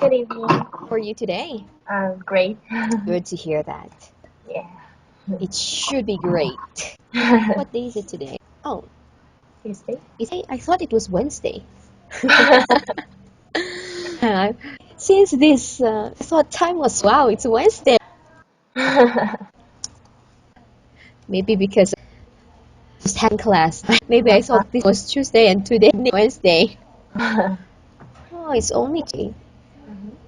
Good evening. How are you today? Great. Good to hear that. Yeah. It should be great. What day is it today? Oh, Tuesday. I thought it was Wednesday. Uh, since I thought time was, wow, it's Wednesday. Maybe because I was having class. Maybe I thought this was Tuesday and today Wednesday. Oh, it's only Tuesday.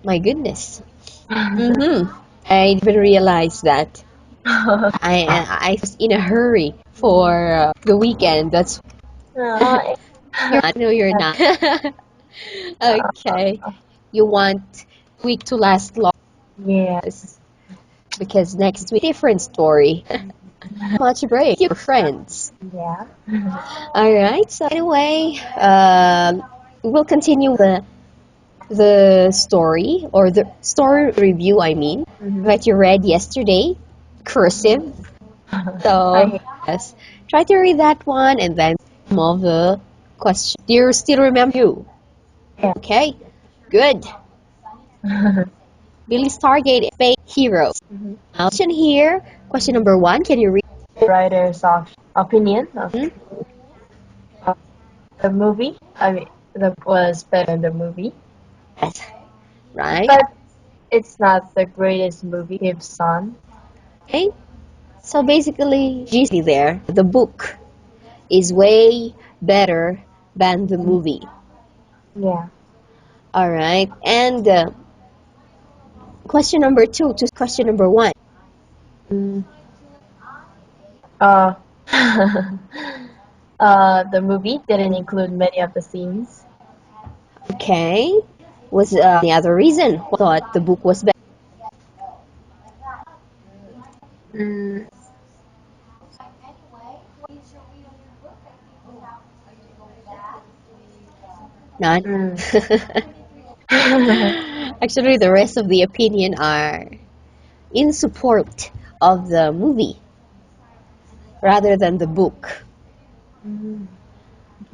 My goodness. Mm-hmm. I didn't realize that. I was in a hurry for the weekend. That's Uh, you're not. No, you're not. Okay. You want week to last long yeah. because next week different story. Much break, your friends. Yeah. All right. So anyway, we'll continue the story or the story review. I mean Mhm. that you read yesterday, cursive. I So yes, try to read that one and then some of the questions. Do you still remember you? yeah. Okay. Good. Billy Stargate Space Heroes. Mhm. Question here. Question number one. Can you read? Writer's opinion of Hmm? the movie. I mean, the was better than the movie, Yes. Right. but it's not the greatest movie we've seen. Okay. So basically, GC there. The book is way better than the movie. Yeah. All right. And question number two to question number one. Mm. Uh, the movie didn't include many of the scenes. Okay. Was any other reason? Why thought the book was better? Mm. None. Mm. Actually, the rest of the opinion are in support of the movie rather than the book. Mm.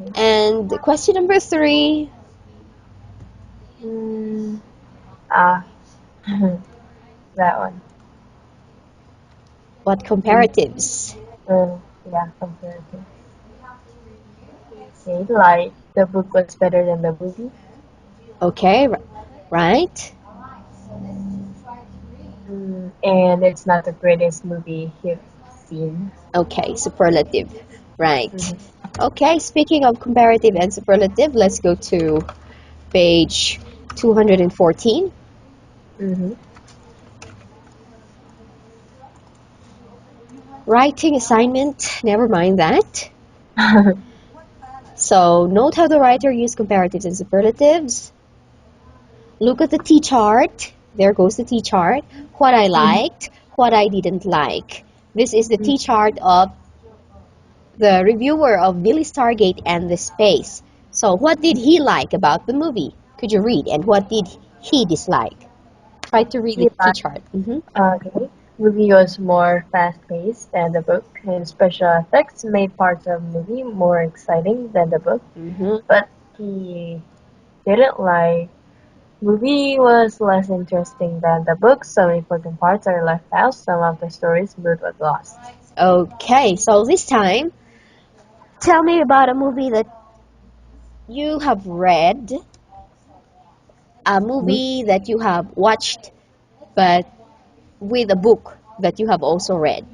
Okay. And question number three, Mm. Ah, that one. what Mm. comparatives? Yeah, comparative. Okay, like the book was better than the movie. Okay, right? And it's not the greatest movie you've seen. Okay, superlative. Right. Mm-hmm. Okay, speaking of comparative and superlative, let's go to page 214. Mm-hmm. Writing assignment, never mind that. So, note how the writer used comparatives and superlatives. Look at the T chart. There goes the T chart. What I liked, what I didn't like. This is the T chart of the reviewer of Billy Stargate and the Space. So, what did he like about the movie? Could you read? And what did he dislike? Try to read the He T liked, chart. Mm-hmm. okay. Movie was more fast-paced than the book, and special effects made parts of the movie more exciting than the book. Mm-hmm. But he didn't like movie was less interesting than the book. Some important parts are left out. Some of the story's mood was lost. Okay, so this time, tell me about a movie that you have read, a Mhm. movie that you have watched, but with a book that you have also read.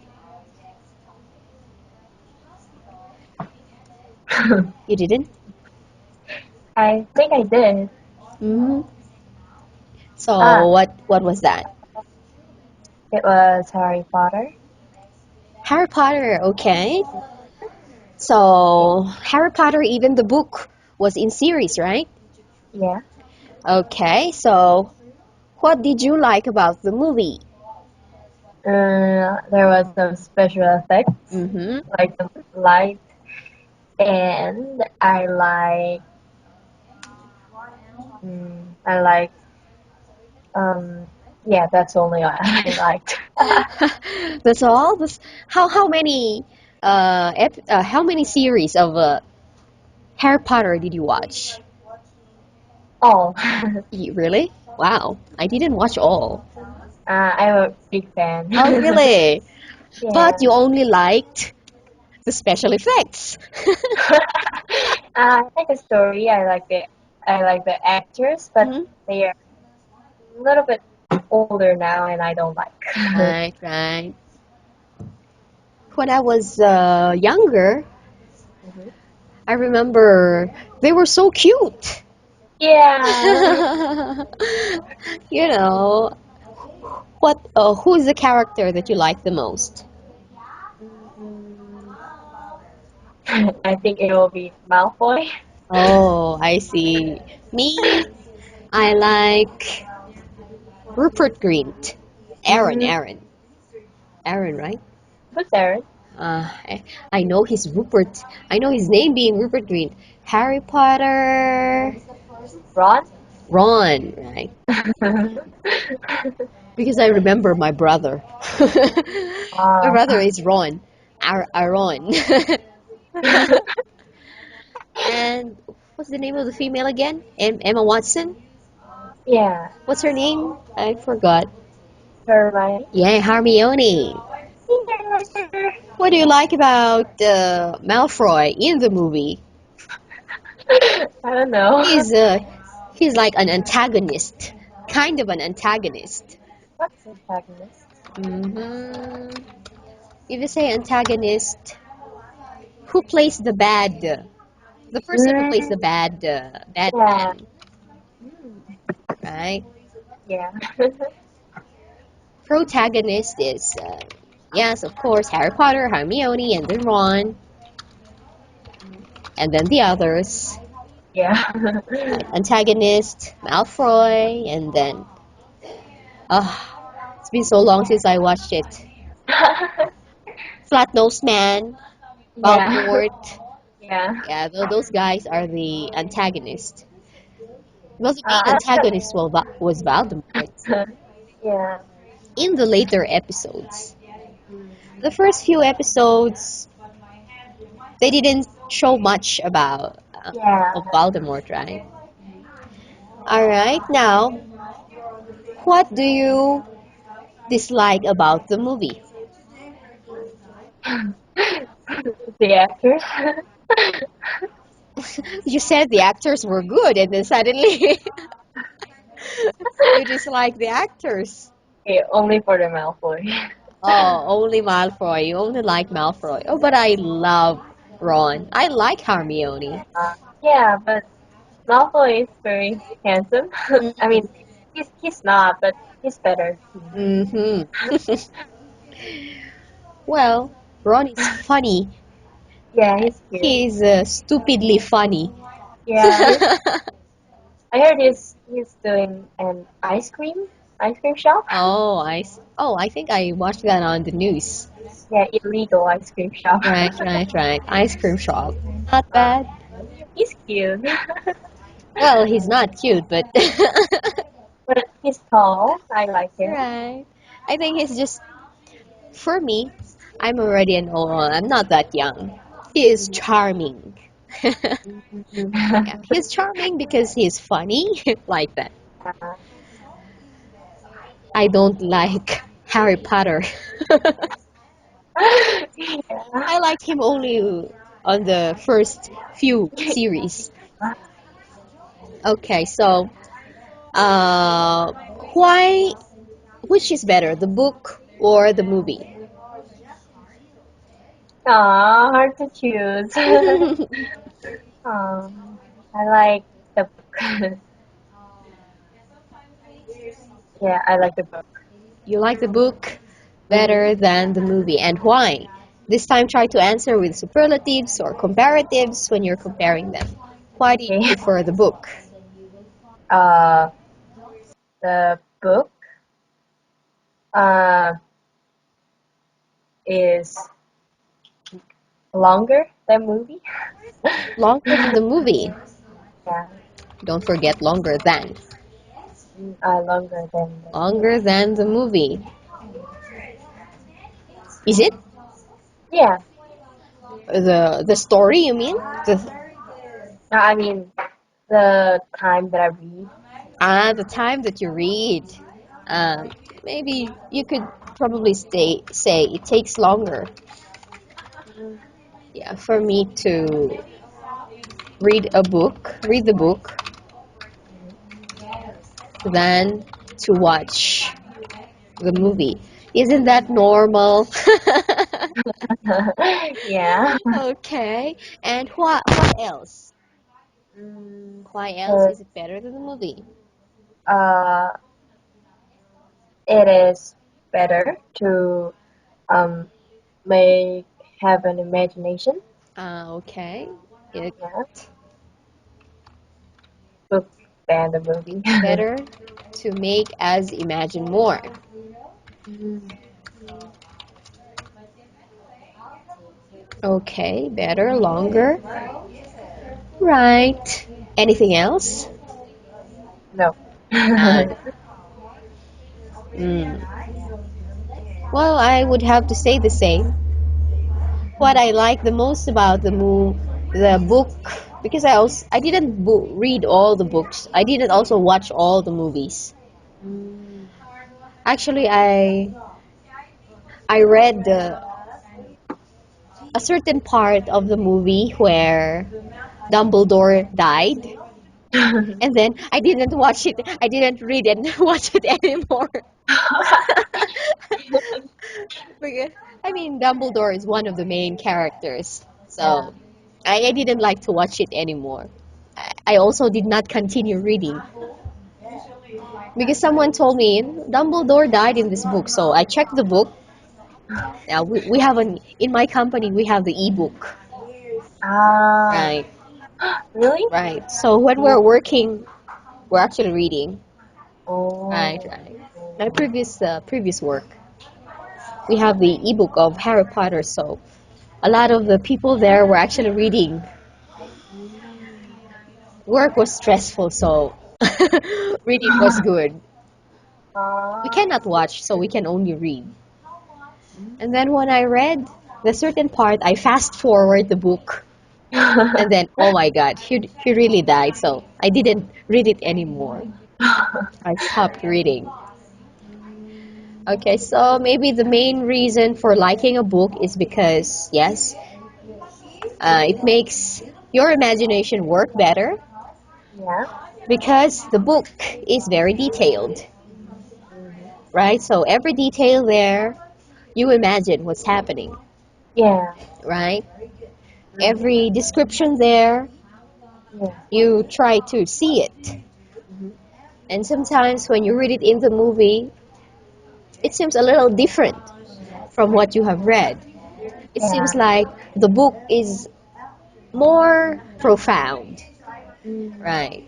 You didn't? I think I did. Mm-hmm. So Ah, what was that? it was Harry Potter. Harry Potter, okay. So Harry Potter, even the book was in series, right? Yeah. Okay, so what did you like about the movie? There was some special effects, Mm-hmm. like the light, and I like, um, yeah, that's only what I liked. That's all. How many how many series of Harry Potter did you watch? Oh, Really? Wow, I didn't watch all. I'm a big fan. Oh, really? But Yeah. you only liked the special effects. I like the story. I like the actors, but Mhm. they are a little bit older now, and I don't like. Right, right. When I was younger, Mhm. I remember they were so cute. Yeah. You know, what? Who's the character that you like the most? Mm, I think it will be Malfoy. Oh, I see. Me, I like Rupert Grint. Aaron, Mm, Aaron, Aaron, right? who's Aaron? I know his Rupert. I know his name being Rupert Grint. Harry Potter. Ron? Ron, right? Because I remember my brother. My Ah. brother is Ron. Aaron. And what's the name of the female again? Emma Watson? Yeah. What's her name? I forgot. Hermione. Yeah, Hermione. What do you like about Malfoy in the movie? I don't know. He's uh, he's like an antagonist, kind of an antagonist. What's antagonist? hmm If you say antagonist, who plays the bad? The person who plays Mm, the bad yeah. man, Mm, right? yeah. Protagonist is yes, of course, Harry Potter, Hermione, and then Ron, and then the others. Yeah. Right? Antagonist, Malfoy, and then it's been so long since I watched it. Flat-nosed man, Yeah. Voldemort. Yeah. Yeah, those guys are the antagonist. Well, the main I don't. antagonist was Voldemort Yeah. in the later episodes. Mm, The first few episodes, they didn't show much about yeah. of Voldemort, right? All right, now, what do you dislike about the movie? The actors. You said the actors were good, and then suddenly you dislike the actors. Okay, only for the Malfoy. Oh, only Malfoy. You only like Malfoy. Oh, but I love Ron. I like Hermione. Yeah, but Malfoy is very handsome. I mean, he's not, but he's better. Mm-hmm. Well, Ron is funny. Yeah, he's cute. He's stupidly funny. Yeah, I heard he's doing an ice cream shop. Oh, I think I watched that on the news. Yeah, illegal ice cream shop. Right, right, right. Ice cream shop. Not bad. He's cute, Well, he's not cute, but but he's tall. I like him. right. I think he's just for me. I'm already an old. I'm not that young. He is charming. Yeah, he's charming because he's funny like that. Uh, I don't like Harry Potter. yeah. I like him only on the first few series. Okay, so uh, why? Which is better, the book or the movie? Aw, hard to choose. I like the book. Yeah, I like the book. You like the book Mm, better than the movie, and why? This time, try to answer with superlatives or comparatives when you're comparing them. Why do you okay. prefer the book? Uh, the book uh is longer than movie. Longer than the movie. Yeah, Don't forget longer than. longer than the movie. Longer than the movie. Is it Yeah, the story? You mean the I mean the time that I read. The time that you read, um, maybe you could probably say it takes longer. Mm, Yeah, for me to read the book, than to watch the movie. Isn't that normal? mhm. Yeah. Okay. And what else? Mm, Why else 'cause, is it better than the movie? uh, it is better to um make have an imagination. Okay. It Yeah, book than the movie. better to make us imagine more. Mm, Okay, better, longer. Right. Anything else? no. None. Mm. Well, I would have to say the same. What I like the most about the book, because I didn't read all the books. I didn't also watch all the movies. Mm. Actually, I read a certain part of the movie where Dumbledore died, and then I didn't watch it. I didn't read and watch it anymore. Because, I mean, Dumbledore is one of the main characters, Yeah. so I didn't like to watch it anymore. I also did not continue reading because someone told me Dumbledore died in this book. So I checked the book. Now we have in my company we have the ebook, Ah, right? really? Right. So when we're Oh, working, we're actually reading. Right, oh, right. My previous work, we have the ebook of Harry Potter. So a lot of the people there were actually reading. mm. Work was stressful, so reading was good. We Ah, cannot watch, so we can only read. And mm. then when I read the certain part, I fast forward the book. And then, oh my God, he really died. So I didn't read it anymore. I stopped reading. Mm, Okay, so maybe the main reason for liking a book is because, yes, it makes your imagination work better yeah. because the book is very detailed, Mhm. right? So every detail there, you imagine what's happening, Yeah. right? Mhm. Every description there, Yeah. you try to see it. Mhm. And sometimes when you read it in the movie, it seems a little different from what you have read. It seems Yeah. like the book is more profound, Mm, right?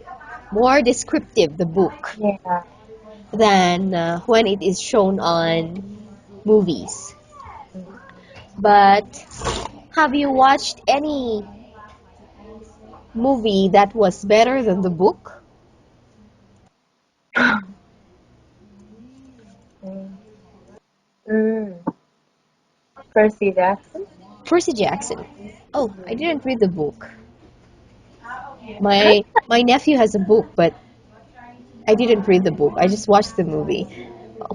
More descriptive, the book, yeah. than when it is shown on movies. Mhm. But have you watched any movie that was better than the book? Mm. Mm. Percy Jackson. Percy Jackson. Oh, I Mm. didn't read the book. My nephew has a book, but I didn't read the book. I just watched the movie.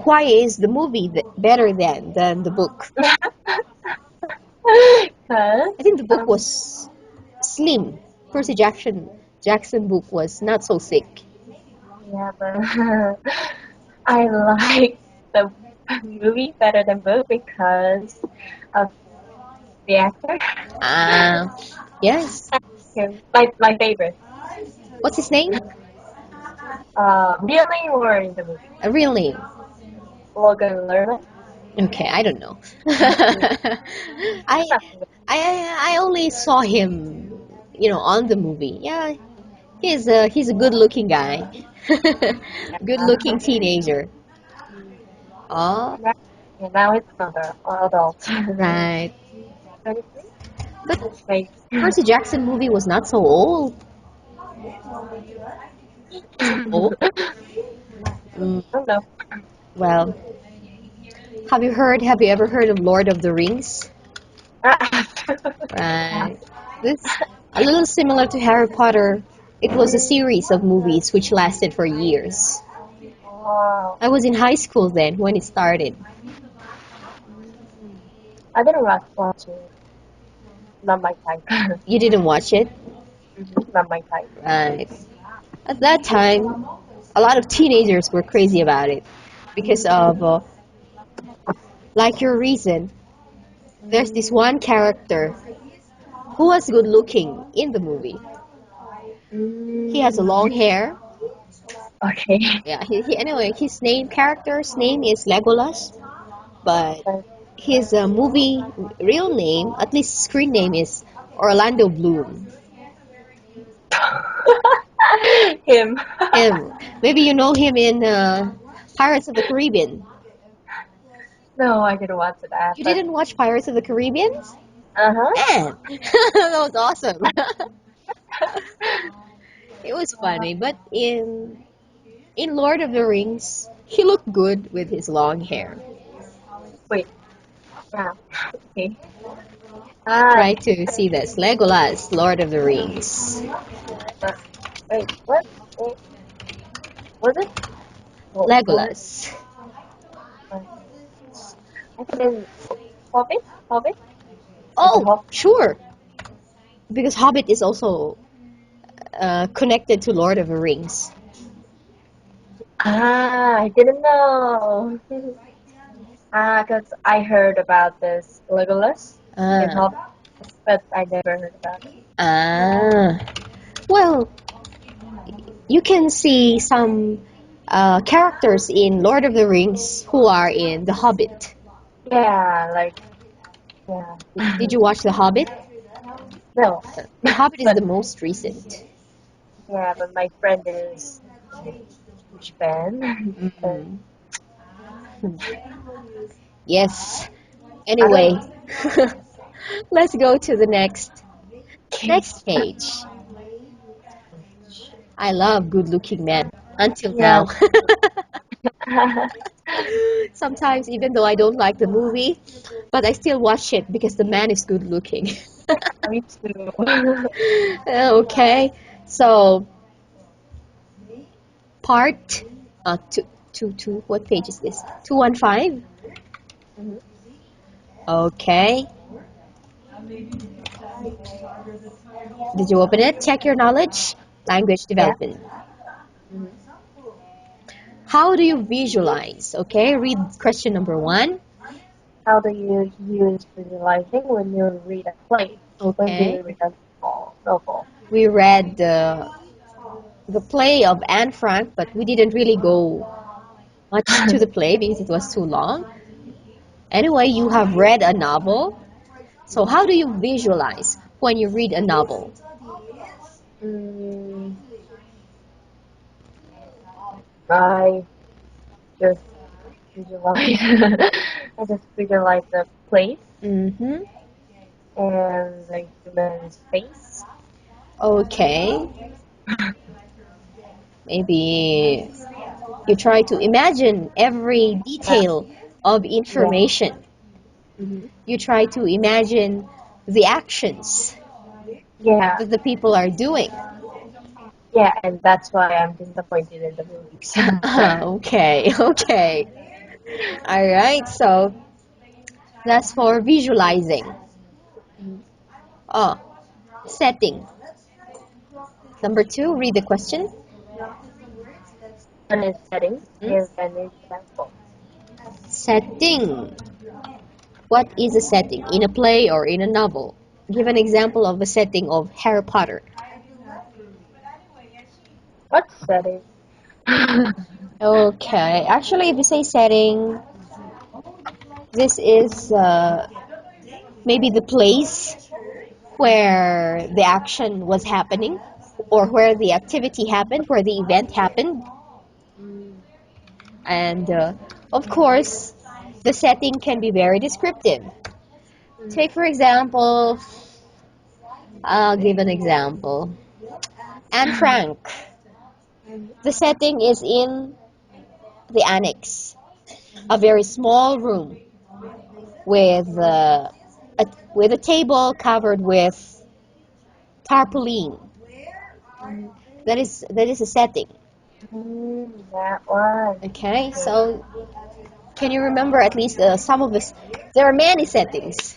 Why is the movie better than the book? I Cause think the book was slim. Percy Jackson book was not so thick. yeah, but I like the movie better than book because of the actor. Ah, yes. Him, my favorite. What's his name? Really or in the movie? A real name. Logan Lerman. Okay, I don't know. Mm, I I only saw him, on the movie. Yeah, he's a good-looking guy. Good-looking teenager. mm, Oh, now, yeah, now it's another adult. right. 23? But Maybe. Percy Jackson movie was not so old. Was it old? Mm, Oh no. well, have you ever heard of Lord of the Rings? Yeah. Right. This a little similar to Harry Potter. It was a series of movies which lasted for years. Wow. I was in high school then when it started. Mm. I didn't watch it. Not my type. You didn't watch it? Not my type. Right. At that time, a lot of teenagers were crazy about it because of, like your reason, there's this Mm. one character who was good looking in the movie. He has a long Mm. hair. Okay. Yeah, anyway, his character's name is Legolas, but But his movie real name, at least screen name, is Orlando Bloom. him. Him, maybe you know him in Pirates of the Caribbean. No, I didn't watch that. You But didn't watch Pirates of the Caribbean? uh-huh. Man, that was awesome. It was Uh, funny, but in Lord of the Rings, he looked good with his long hair. wait. Yeah. Okay. Ah. Try to see this. Legolas, Lord of the Rings. Uh, wait. What? Wait. Was it? What? Legolas. Uh, I think in Hobbit. Hobbit. Like a Oh, Hobbit. sure. Because Hobbit is also connected to Lord of the Rings. Ah, I didn't know. Ah, because I heard about this Legolas in Ah, Hobbit, but I never heard about it. ah. Well, you can see some characters in Lord of the Rings who are in The Hobbit. Yeah, like yeah. Did you watch The Hobbit? No, The Hobbit is but the most recent. yeah, but my friend is a huge fan. And Mm. Yes. I Anyway, don't. let's go to the Okay. next page. I love good-looking men until Yeah. now. Sometimes, even though I don't like the movie, but I still watch it because the man is good-looking. Me too. Okay, so part what page is this? 215. Mhm. Okay, did you open it? Check your knowledge. Language Yeah. development. Mhm. How do you visualize? Okay, read question number one. How do you use visualizing when you read a play? When do Okay, you read a novel? we read the play of Anne Frank, but we didn't really go much to the play because it was too long. Anyway, you have read a novel. So how do you visualize when you read a novel? Mm, I just visualize. I just visualize the place Mm-hmm. and the human's face. Okay. Maybe you try to imagine every Yeah. detail of Yeah. information. Hmm. You try to imagine the actions Yeah. that the people are doing. Yeah. And that's why I'm disappointed in the movies. Okay, okay. All right, so that's for visualizing. Mhm. Oh, setting. Number two, read the question. One is setting. Hmm? Give an example. Setting. What is a setting in a play or in a novel? Give an example of a setting of Harry Potter. What setting? Okay, actually, if you say setting, this is maybe the place where the action was happening or where the activity happened, where the event happened. Mm, And of course, the setting can be very descriptive. mm, Take, for example, I'll give an example. Anne Frank. mm, The setting is in the annex, a very small room with with a table covered with tarpaulin. That is a setting. That one. Okay, Okay. so can you remember at least some of this? There are many settings.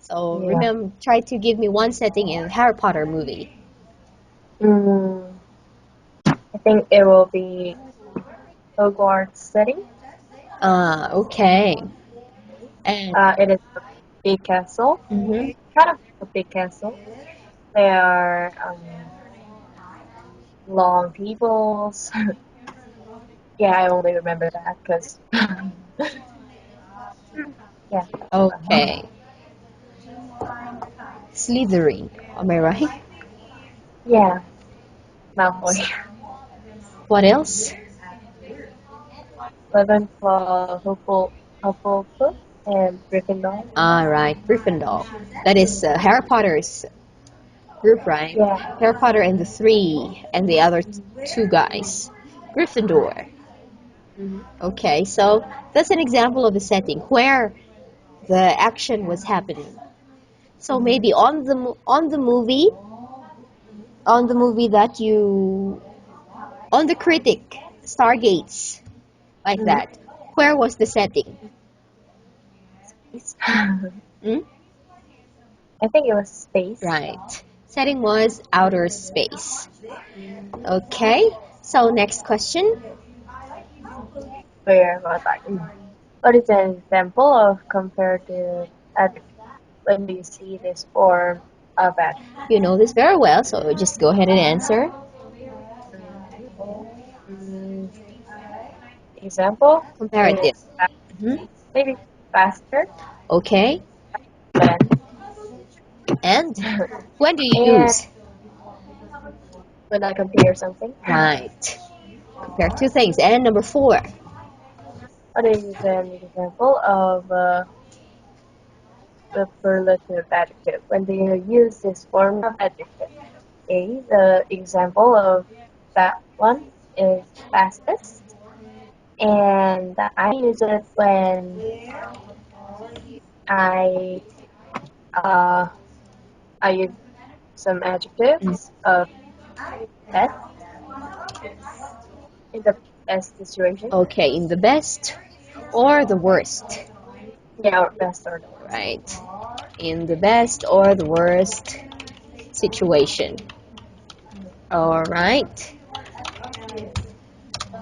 So Yeah. remember, try to give me one setting in Harry Potter movie. Mm, I think it will be Hogwarts setting. Okay. And It is a big castle, mhm. kind of a big castle. There are long tables. Yeah, I only remember that because yeah, that's about it. Okay. Slytherin. Am I right? Yeah, Malfoy. What else? Ravenclaw, Hufflepuff, and Gryffindor. All right, Gryffindor. That is Harry Potter's group, right? Yeah. Harry Potter and the three and the other two guys. Gryffindor. Mm-hmm. Okay, so that's an example of a setting where the action was happening. So Mm-hmm. maybe on the movie that you on the critic Stargates like Mm-hmm. that. Where was the setting? Space. Hmm? I think it was space. Right. Setting was outer space. Mm-hmm. Okay. So next question. Where was I? What is an example of comparative adjective? When do you see this form of adjective? You know this very well, so just go ahead and answer. Mm, example Comparative. is Hmm. maybe faster Okay. than And when do you and use? when I compare something. Right. Compare two things. And number four. What is an example of superlative adjective? When do you use this form of adjective? A. The example of that one is fastest, and I use it when I uh I use some Mm. adjectives of best in the best situation. Okay, in the best or the worst. Yeah, or best or the worst. Right. In the best or the worst situation. All right.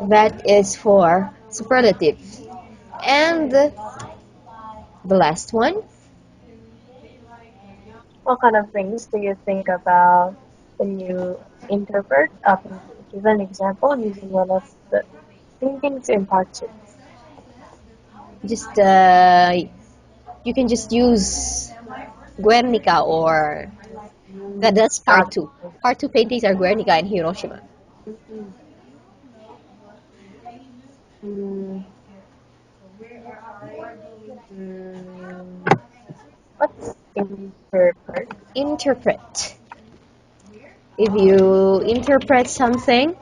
That is for superlative. And the last one, What kind of things do you think about when you interpret a painting? Give an example using one of the paintings in part two. just you can just use Guernica or that's part two. Part two paintings are Guernica and Hiroshima. Mm, mm, mm, what's interpret? Interpret. If you interpret something,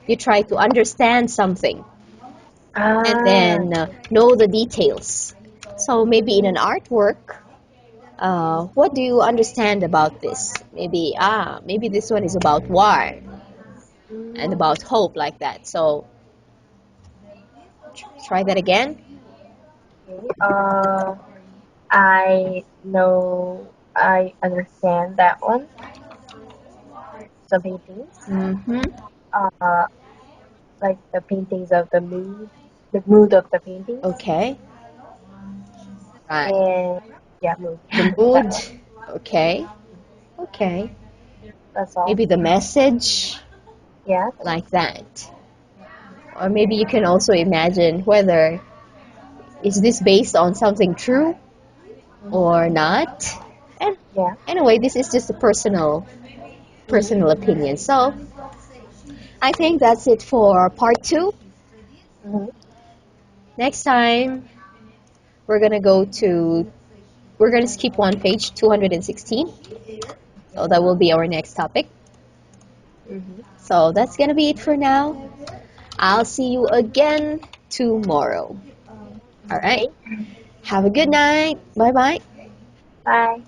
you try to understand something and Ah, then know the details. So maybe in an artwork, what do you understand about this? Maybe this one is about war and mm, about hope like that. So try that again. okay. I understand that one. Some paintings, Mm-hmm. uh, like the paintings of the mood of the paintings, Okay. Right. and yeah, mood. The That mood. one. Okay. Okay. That's all. Maybe the message Yeah, the like message. that. Or maybe you can also imagine whether is this based on something true or Mm-hmm. not. And Yeah. anyway, this is just a personal Mm-hmm. opinion. So I think that's it for part two. Mm-hmm. Next time we're gonna go to we're gonna skip one page, 216. So that will be our next topic. Mm-hmm. So that's gonna be it for now. I'll see you again tomorrow. All right. Okay. Have a good night. Bye bye. Bye.